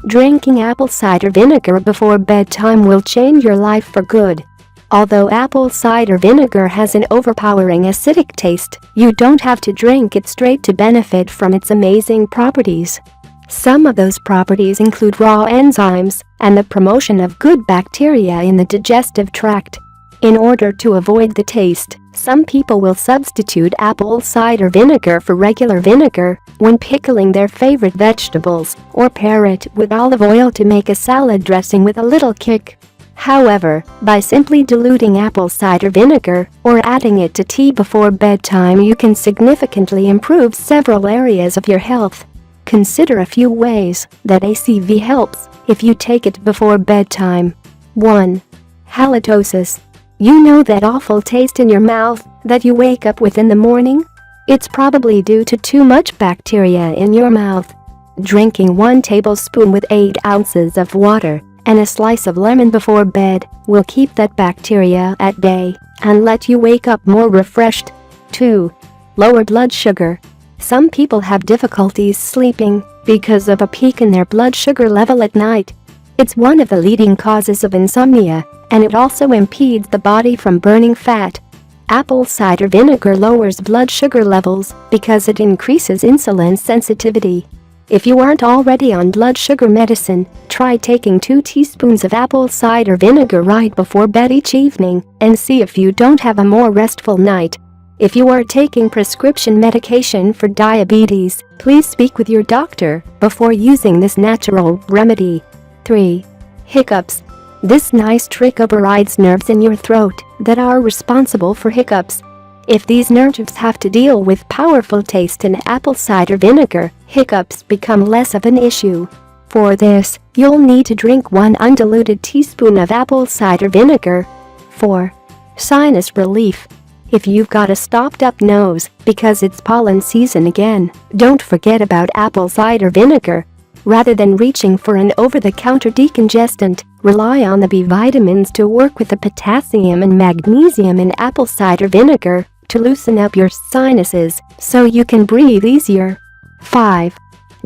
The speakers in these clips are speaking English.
Drinking apple cider vinegar before bedtime will change your life for good. Although apple cider vinegar has an overpowering acidic taste, you don't have to drink it straight to benefit from its amazing properties. Some of those properties include raw enzymes and the promotion of good bacteria in the digestive tract. In order to avoid the taste, some people will substitute apple cider vinegar for regular vinegar when pickling their favorite vegetables, or pair it with olive oil to make a salad dressing with a little kick. However, by simply diluting apple cider vinegar or adding it to tea before bedtime, you can significantly improve several areas of your health. Consider a few ways that ACV helps if you take it before bedtime. 1. Halitosis. You know that awful taste in your mouth that you wake up with in the morning? It's probably due to too much bacteria in your mouth. Drinking 1 tablespoon with 8 ounces of water and a slice of lemon before bed will keep that bacteria at bay and let you wake up more refreshed. 2. Lower blood sugar. Some people have difficulties sleeping because of a peak in their blood sugar level at night. It's one of the leading causes of insomnia, and it also impedes the body from burning fat. Apple cider vinegar lowers blood sugar levels because it increases insulin sensitivity. If you aren't already on blood sugar medicine, try taking 2 teaspoons of apple cider vinegar right before bed each evening and see if you don't have a more restful night. If you are taking prescription medication for diabetes, please speak with your doctor before using this natural remedy. 3. Hiccups. This nice trick overrides nerves in your throat that are responsible for hiccups. If these nerves have to deal with powerful taste in apple cider vinegar, hiccups become less of an issue. For this, you'll need to drink 1 undiluted teaspoon of apple cider vinegar. 4. Sinus relief. If you've got a stopped-up nose because it's pollen season again, don't forget about apple cider vinegar. Rather than reaching for an over-the-counter decongestant, rely on the B vitamins to work with the potassium and magnesium in apple cider vinegar to loosen up your sinuses so you can breathe easier. 5.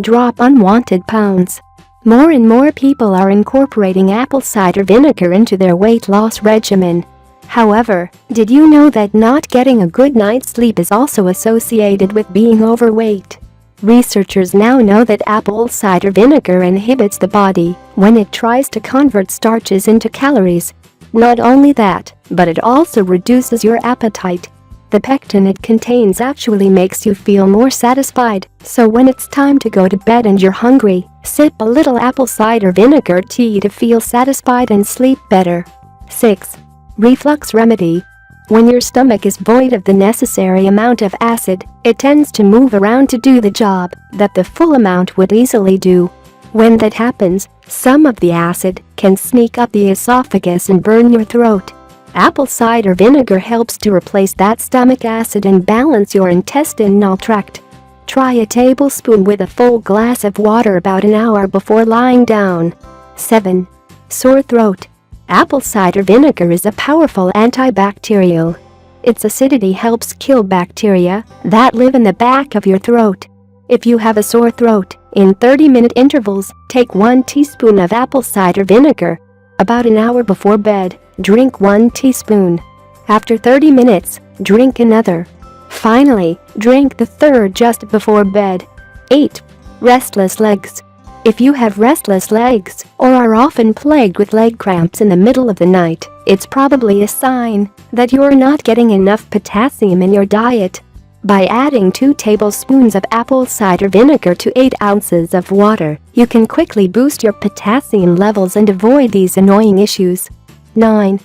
Drop unwanted pounds. More and more people are incorporating apple cider vinegar into their weight loss regimen. However, did you know that not getting a good night's sleep is also associated with being overweight? Researchers now know that apple cider vinegar inhibits the body when it tries to convert starches into calories. Not only that, but it also reduces your appetite. The pectin it contains actually makes you feel more satisfied, so when it's time to go to bed and you're hungry, sip a little apple cider vinegar tea to feel satisfied and sleep better. 6. Reflux remedy. When your stomach is void of the necessary amount of acid, it tends to move around to do the job that the full amount would easily do. When that happens, some of the acid can sneak up the esophagus and burn your throat. Apple cider vinegar helps to replace that stomach acid and balance your intestinal tract. Try a tablespoon with a full glass of water about an hour before lying down. 7. Sore throat. Apple cider vinegar is a powerful antibacterial. Its acidity helps kill bacteria that live in the back of your throat. If you have a sore throat, in 30-minute intervals, take 1 teaspoon of apple cider vinegar. About an hour before bed, drink 1 teaspoon. After 30 minutes, drink another. Finally, drink the third just before bed. 8. Restless legs. If you have restless legs or are often plagued with leg cramps in the middle of the night, it's probably a sign that you're not getting enough potassium in your diet. By adding 2 tablespoons of apple cider vinegar to 8 ounces of water, you can quickly boost your potassium levels and avoid these annoying issues. 9.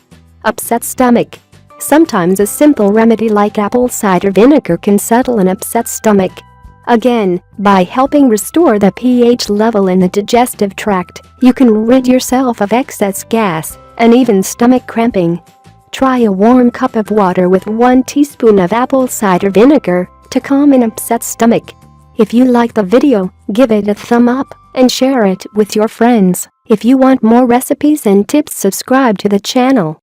Upset stomach. Sometimes a simple remedy like apple cider vinegar can settle an upset stomach. Again, by helping restore the pH level in the digestive tract, you can rid yourself of excess gas and even stomach cramping. Try a warm cup of water with 1 teaspoon of apple cider vinegar to calm an upset stomach. If you like the video, give it a thumb up and share it with your friends. If you want more recipes and tips, subscribe to the channel.